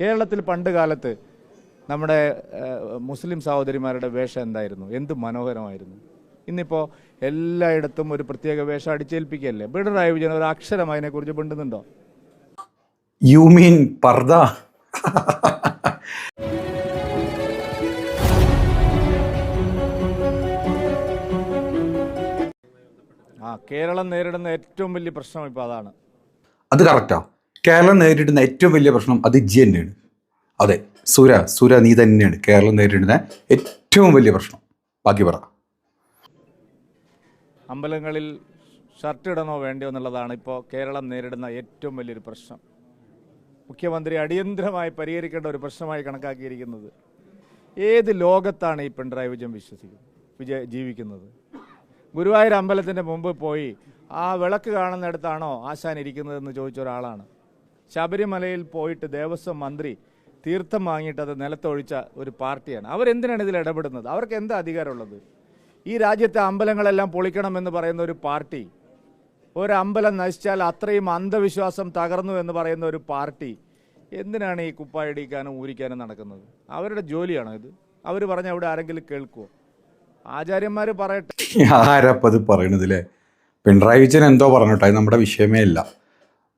കേരളത്തിൽ പണ്ട് കാലത്ത് നമ്മുടെ മുസ്ലിം സഹോദരിമാരുടെ വേഷം എന്തായിരുന്നു? എന്ത് മനോഹരമായിരുന്നു! ഇന്നിപ്പോൾ എല്ലായിടത്തും ഒരു പ്രത്യേക വേഷം അടിച്ചേൽപ്പിക്കുകയല്ലേ. പിണറായി വിജയൻ ഒരു അക്ഷരം അതിനെക്കുറിച്ച് മിണ്ടുന്നുണ്ടോ? U mean പർദ? കേരളം നേരിടുന്ന ഏറ്റവും വലിയ പ്രശ്നം ഇപ്പോൾ അതാണ്. അത് കറക്റ്റാ. കേരളം നേരിടുന്ന ഏറ്റവും വലിയ പ്രശ്നം അത് ഇജ്ജ് തന്നെയാണ്. അതെ, സുര നീ തന്നെയാണ് കേരളം നേരിടുന്ന ഏറ്റവും വലിയ പ്രശ്നം. ബാക്കി പറ. അമ്പലങ്ങളിൽ ഷർട്ട് ഇടണോ വേണ്ടയോ എന്നുള്ളതാണ് ഇപ്പോൾ കേരളം നേരിടുന്ന ഏറ്റവും വലിയൊരു പ്രശ്നം. മുഖ്യമന്ത്രി അടിയന്തരമായി പരിഹരിക്കേണ്ട ഒരു പ്രശ്നമായി കണക്കാക്കിയിരിക്കുന്നത്. ഏത് ലോകത്താണ് ഈ പിണറായി വിജയൻ ജീവിക്കുന്നത്? ഗുരുവായൂർ അമ്പലത്തിൻ്റെ മുമ്പ് പോയി ആ വിളക്ക് കാണുന്നിടത്താണോ ആശാൻ ഇരിക്കുന്നതെന്ന് ചോദിച്ച ഒരാളാണ്. ശബരിമലയിൽ പോയിട്ട് ദേവസ്വം മന്ത്രി തീർത്ഥം വാങ്ങിയിട്ട് അത് നിലത്തൊഴിച്ച ഒരു പാർട്ടിയാണ്. അവരെന്തിനാണ് ഇതിൽ ഇടപെടുന്നത്? അവർക്ക് എന്താ അധികാരമുള്ളത്? ഈ രാജ്യത്തെ അമ്പലങ്ങളെല്ലാം പൊളിക്കണമെന്ന് പറയുന്ന ഒരു പാർട്ടി, ഒരമ്പലം നശിച്ചാൽ അത്രയും അന്ധവിശ്വാസം തകർന്നു എന്ന് പറയുന്ന ഒരു പാർട്ടി എന്തിനാണ് ഈ കുപ്പായടിക്കാനും ഊരിക്കാനും നടക്കുന്നത്? അവരുടെ ജോലിയാണോ ഇത്? അവർ പറഞ്ഞാൽ അവിടെ ആരെങ്കിലും കേൾക്കുമോ? ആചാര്യന്മാർ പറയട്ടെ. ആരപ്പത് പറയണതില്ലേ? പിണറായി വിജയൻ എന്തോ പറഞ്ഞോട്ടെ, അത് നമ്മുടെ വിഷയമേ അല്ല.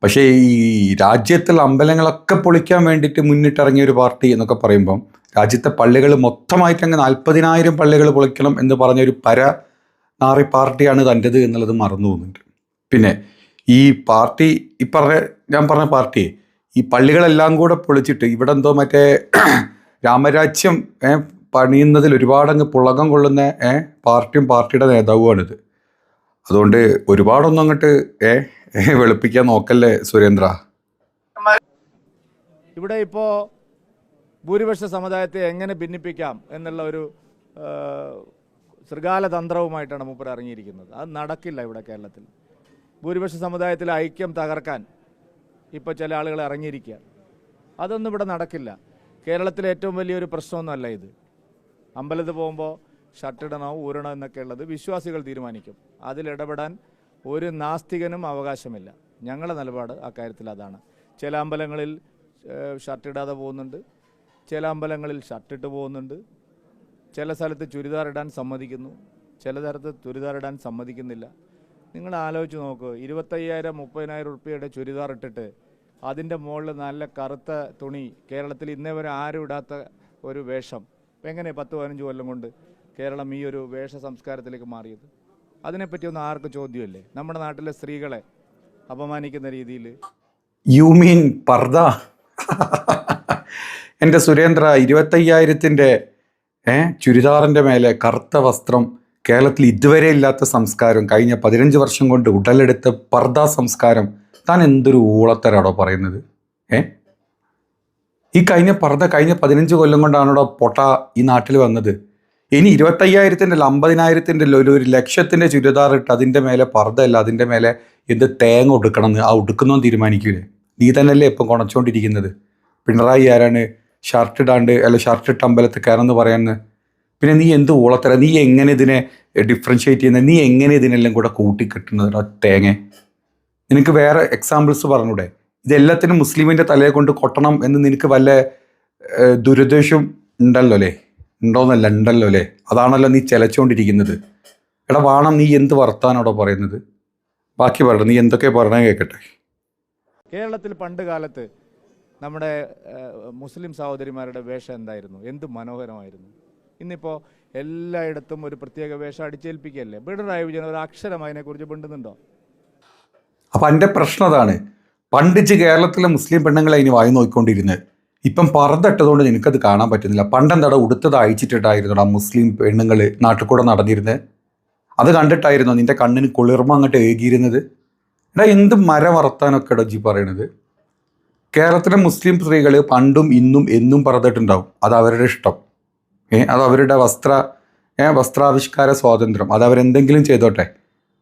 പക്ഷേ ഈ രാജ്യത്തുള്ള അമ്പലങ്ങളൊക്കെ പൊളിക്കാൻ വേണ്ടിയിട്ട് മുന്നിട്ടിറങ്ങിയ ഒരു പാർട്ടി എന്നൊക്കെ പറയുമ്പം രാജ്യത്തെ പള്ളികൾ മൊത്തമായിട്ട് അങ്ങ് 40,000 പള്ളികൾ പൊളിക്കണം എന്ന് പറഞ്ഞൊരു നാറി പാർട്ടിയാണ് തൻ്റെത് എന്നുള്ളത് മറന്നു പോകുന്നുണ്ട്. പിന്നെ ഈ പാർട്ടി ഞാൻ പറഞ്ഞ പാർട്ടി ഈ പള്ളികളെല്ലാം കൂടെ പൊളിച്ചിട്ട് ഇവിടെ എന്തോ മറ്റേ രാമരാജ്യം പണിയുന്നതിൽ ഒരുപാടങ്ങ് പുളകം കൊള്ളുന്ന പാർട്ടിയും പാർട്ടിയുടെ നേതാവുമാണിത്. അതുകൊണ്ട് ഒരുപാടൊന്നും അങ്ങോട്ട് വെളുപ്പിക്കാൻ നോക്കല്ലേ സുരേന്ദ്ര. ഇവിടെ ഇപ്പോൾ ഭൂരിപക്ഷ സമുദായത്തെ എങ്ങനെ ഭിന്നിപ്പിക്കാം എന്നുള്ള ഒരു ശൃഗാല തന്ത്രവുമായിട്ടാണ് മൂപ്പർ ഇറങ്ങിയിരിക്കുന്നത്. അത് നടക്കില്ല. ഇവിടെ കേരളത്തിൽ ഭൂരിപക്ഷ സമുദായത്തിലെ ഐക്യം തകർക്കാൻ ഇപ്പോൾ ചില ആളുകൾ ഇറങ്ങിയിരിക്കുക. അതൊന്നും ഇവിടെ നടക്കില്ല. കേരളത്തിലെ ഏറ്റവും വലിയൊരു പ്രശ്നമൊന്നുമല്ല ഇത്. അമ്പലത്തിൽ പോകുമ്പോൾ ഷർട്ടിടണോ ഊരണോ എന്നൊക്കെ ഉള്ളത് വിശ്വാസികൾ തീരുമാനിക്കും. അതിലിടപെടാൻ ഒരു നാസ്തികനും അവകാശമില്ല. ഞങ്ങളുടെ നിലപാട് അക്കാര്യത്തിൽ അതാണ്. ചില അമ്പലങ്ങളിൽ ഷർട്ടിടാതെ പോകുന്നുണ്ട്, ചില അമ്പലങ്ങളിൽ ഷർട്ടിട്ട് പോകുന്നുണ്ട്, ചില സ്ഥലത്ത് ചുരിദാർ ഇടാൻ സമ്മതിക്കുന്നു, ചില സ്ഥലത്ത് ചുരിദാർ ഇടാൻ സമ്മതിക്കുന്നില്ല. നിങ്ങൾ ആലോചിച്ച് നോക്ക്, 25,000-30,000 റുപ്യയുടെ ചുരിദാർ ഇട്ടിട്ട് അതിൻ്റെ മുകളിൽ നല്ല കറുത്ത തുണി, കേരളത്തിൽ ഇന്നേ വരെ ആരും ഇടാത്ത ഒരു വേഷം, എങ്ങനെ 10-15 കൊല്ലം കൊണ്ട് കേരളം ഈ ഒരു വേഷ സംസ്കാരത്തിലേക്ക് മാറിയത്? അതിനെപ്പറ്റിയൊന്നും ആർക്കും ചോദ്യമല്ലേ? നമ്മുടെ നാട്ടിലെ സ്ത്രീകളെ അപമാനിക്കുന്ന രീതിയിൽ. യു മീൻ പർദ? എൻ്റെ സുരേന്ദ്ര, 25,000-ൻ്റെ ചുരിദാറിൻ്റെ മേലെ കറുത്ത വസ്ത്രം, കേരളത്തിൽ ഇതുവരെ ഇല്ലാത്ത സംസ്കാരം, കഴിഞ്ഞ 15 വർഷം കൊണ്ട് ഉടലെടുത്ത പർദ സംസ്കാരം, താൻ എന്തൊരു ഊളത്തരാടോ പറയുന്നത്? ഈ കഴിഞ്ഞ 15 കൊല്ലം കൊണ്ടാണോ പൊട്ട ഈ നാട്ടിൽ വന്നത്? ഇനി 25,000-ൻ്റെ അല്ല 50,000-ൻ്റെ അല്ല 1,00,000-ൻ്റെ ചുരിദാർ ഇട്ട് അതിൻ്റെ മേലെ പർദ്ദയല്ല, അതിൻ്റെ മേലെ എന്ത് തേങ്ങ ഒടുക്കണമെന്ന് ആ ഒടുക്കുന്നവൻ തീരുമാനിക്കൂലേ? നീ തന്നെയല്ലേ ഇപ്പം കുണച്ചോണ്ടിരിക്കുന്നത്. പിണറായി ആരാണ് ഷർട്ട് ഇട്ട് അമ്പലത്തിൽ കയറെന്ന് പറയാന്ന്? പിന്നെ നീ എന്ത് ഊളത്തര? നീ എങ്ങനെ ഇതിനെ ഡിഫറൻഷ്യേറ്റ് ചെയ്യുന്നത്? നീ എങ്ങനെ ഇതിനെല്ലാം കൂടെ കൂട്ടിക്കെട്ടുന്നത്? തേങ്ങ. നിനക്ക് വേറെ എക്സാമ്പിൾസ് പറഞ്ഞൂടെ? ഇതെല്ലാത്തിനും മുസ്ലിമിൻ്റെ തലയെ കൊണ്ട് കൊട്ടണം എന്ന് നിനക്ക് വല്ല ദുരുദ്ദേശം ഉണ്ടല്ലോ അല്ലേ? അതാണല്ലോ നീ ചെലച്ചുകൊണ്ടിരിക്കുന്നത്. എടാ വാണം, നീ എന്ത് വർത്താനോടോ പറയുന്നത്? ബാക്കി പറ, നീ എന്തൊക്കെ പറഞ്ഞാൽ കേൾക്കട്ടെ. കേരളത്തിൽ പണ്ട് കാലത്ത് നമ്മുടെ മുസ്ലിം സഹോദരിമാരുടെ വേഷം എന്തായിരുന്നു? എന്ത് മനോഹരമായിരുന്നു! ഇന്നിപ്പോൾ എല്ലായിടത്തും ഒരു പ്രത്യേക വേഷം അടിച്ചേൽപ്പിക്കുകയല്ലേ. പിണറായി വിജയൻ ഒരു അക്ഷരം അതിനെക്കുറിച്ച് മിണ്ടുന്നുണ്ടോ? അപ്പം എൻ്റെ പ്രശ്നം അതാണ്. പണ്ടിച്ച് കേരളത്തിലെ മുസ്ലിം പെണ്ണുങ്ങളെ അതിന് വായി നോക്കിക്കൊണ്ടിരുന്നത്. ഇപ്പം പർദ്ദട്ടതുകൊണ്ട് നിനക്കത് കാണാൻ പറ്റുന്നില്ല. പണ്ടെന്താടാ ഉടുത്തത് അയച്ചിട്ടിട്ടായിരുന്നോടാ മുസ്ലിം പെണ്ണുങ്ങൾ നാട്ടിൽ കൂടെ നടന്നിരുന്നത്? അത് കണ്ടിട്ടായിരുന്നോ നിൻ്റെ കണ്ണിന് കുളിർമ അങ്ങോട്ട് ഏകിയിരുന്നത്? എടാ എന്ത് മരമറത്താനൊക്കെ ഇടജി പറയണത്? കേരളത്തിലെ മുസ്ലിം സ്ത്രീകൾ പണ്ടും ഇന്നും എന്നും പർദ്ദട്ടുണ്ടാവും. അത് അവരുടെ ഇഷ്ടം. അത് അവരുടെ വസ്ത്രാവിഷ്കാര സ്വാതന്ത്ര്യം. അത് അവരെന്തെങ്കിലും ചെയ്തോട്ടെ.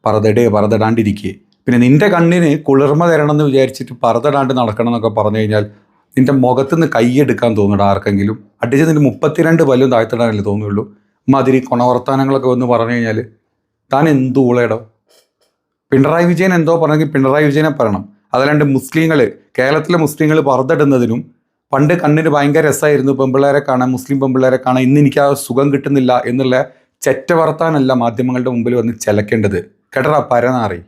പർദ്ദടാണ്ടിരിക്കുക. പിന്നെ നിൻ്റെ കണ്ണിന് കുളിർമ തരണമെന്ന് വിചാരിച്ചിട്ട് പർദ്ദടാണ്ട് നടക്കണം എന്നൊക്കെ പറഞ്ഞു കഴിഞ്ഞാൽ നിൻ്റെ മുഖത്തുനിന്ന് കൈയ്യെടുക്കാൻ തോന്നുന്നുണ്ട് ആർക്കെങ്കിലും? അടിച്ച് നിൻ്റെ 32 പല്ലും താഴ്ത്തിടാനല്ലേ തോന്നുള്ളൂ. മാതിരി കൊണവർത്താനങ്ങളൊക്കെ വന്ന് പറഞ്ഞു കഴിഞ്ഞാൽ താൻ എന്ത് ഊളയിടോ? പിണറായി വിജയൻ എന്തോ പറഞ്ഞെങ്കിൽ പിണറായി വിജയനെ പറയണം. അതല്ലാണ്ട് കേരളത്തിലെ മുസ്ലിങ്ങൾ പർദ്ദ ഇടുന്നതിനും പണ്ട് കണ്ണിന് ഭയങ്കര രസമായിരുന്നു പെമ്പിള്ളേരെ കാണാൻ, മുസ്ലിം പെമ്പിള്ളേരെ കാണാൻ, ഇന്ന് എനിക്ക് ആ സുഖം കിട്ടുന്നില്ല എന്നുള്ള ചെറ്റ വർത്താനല്ല മാധ്യമങ്ങളുടെ മുമ്പിൽ വന്ന് ചിലക്കേണ്ടത്. കേട്ടടാ പരനാറി,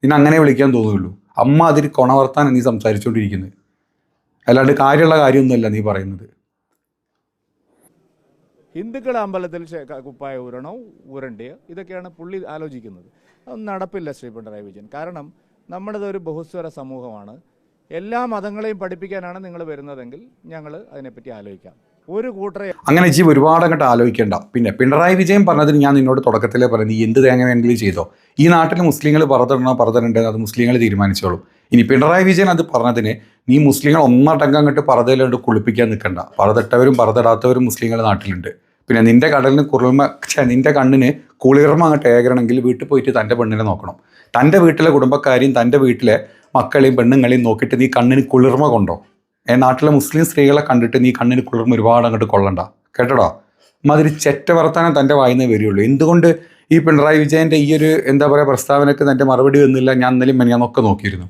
നിന്നെ അങ്ങനെ വിളിക്കാൻ തോന്നുള്ളൂ. അമ്മ അതിൽ കൊണവർത്താനം നീ സംസാരിച്ചുകൊണ്ടിരിക്കുന്നത്, അല്ലാണ്ട് കാര്യമുള്ള കാര്യമൊന്നുമല്ല നീ പറയുന്നത്. ഹിന്ദുക്കൾ അമ്പലത്തിൽ കുപ്പായ ഊരണോ ഊരണ്ടയോ ഇതൊക്കെയാണ് പുള്ളി ആലോചിക്കുന്നത്. അതൊന്നും നടപ്പില്ല ശ്രീ പിണറായി വിജയൻ. കാരണം നമ്മുടേത് ഒരു ബഹുസ്വര സമൂഹമാണ്. എല്ലാ മതങ്ങളെയും പഠിപ്പിക്കാനാണ് നിങ്ങൾ വരുന്നതെങ്കിൽ ഞങ്ങൾ അതിനെപ്പറ്റി ആലോചിക്കാം. ഒരു കൂട്ടരെ അങ്ങനെ ജീവ് ഒരുപാട് അങ്ങോട്ട് ആലോചിക്കേണ്ട. പിന്നെ പിണറായി വിജയൻ പറഞ്ഞതിന് ഞാൻ നിന്നോട് തുടക്കത്തിലേ പറഞ്ഞു, നീ എന്ത് തേങ്ങ വേണമെങ്കിലും ചെയ്തോ. ഈ നാട്ടിൽ മുസ്ലിങ്ങൾ പറതരണോ അത് മുസ്ലിങ്ങൾ തീരുമാനിച്ചോളൂ. ഇനി പിണറായി വിജയൻ അത് പറഞ്ഞതിന് നീ മുസ്ലിങ്ങൾ ഒന്നടങ്കം അങ്ങോട്ട് പറതയിലോട്ട് കുളിപ്പിക്കാൻ നിൽക്കണ്ട. പറതിട്ടവരും പറതിടാത്തവരും മുസ്ലിങ്ങൾ നാട്ടിലുണ്ട്. പിന്നെ നിന്റെ കടലിന് നിന്റെ കണ്ണിന് കുളിർമ അങ്ങോട്ട് ഏകണമെങ്കിൽ വീട്ടിൽ പോയിട്ട് തൻ്റെ പെണ്ണിനെ നോക്കണം. തൻ്റെ വീട്ടിലെ കുടുംബക്കാരെയും തൻ്റെ വീട്ടിലെ മക്കളെയും പെണ്ണുങ്ങളെയും നോക്കിയിട്ട് നീ കണ്ണിന് കുളിർമ കൊണ്ടോ. നാട്ടിലെ മുസ്ലിം സ്ത്രീകളെ കണ്ടിട്ട് നീ കണ്ണിന് കുളിർമ ഒരുപാട് അങ്ങോട്ട് കൊള്ളണ്ട, കേട്ടോടാ. മാതിരി ചെറ്റ വർത്താനം തൻ്റെ വായിന്നേ വരികയുള്ളൂ. എന്തുകൊണ്ട് ഈ പിണറായി വിജയൻ്റെ ഈ ഒരു എന്താ പറയുക പ്രസ്താവനയ്ക്ക് തൻ്റെ മറുപടി വന്നില്ല? ഞാൻ ഇന്നലെയും മെനിയാന്നൊക്കെ നോക്കിയിരുന്നു.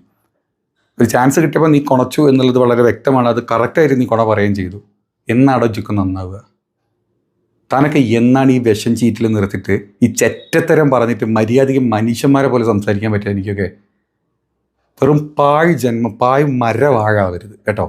ഒരു ചാൻസ് കിട്ടിയപ്പോൾ നീ കൊണച്ചു എന്നുള്ളത് വളരെ വ്യക്തമാണ്. അത് കറക്റ്റായിട്ട് നീ കൊണ പറയുകയും ചെയ്തു. എന്നാടോ ചുക്കും നന്നാവുക? താനൊക്കെ എന്നാണ് ഈ വിഷം ചീറ്റിൽ നിർത്തിയിട്ട് ഈ ചെറ്റത്തരം പറഞ്ഞിട്ട് മര്യാദയ്ക്ക് മനുഷ്യന്മാരെ പോലെ സംസാരിക്കാൻ പറ്റുക? എനിക്കൊക്കെ വെറും പാഴ് ജന്മം, പാഴ് മരവാഴാവരുത് കേട്ടോ.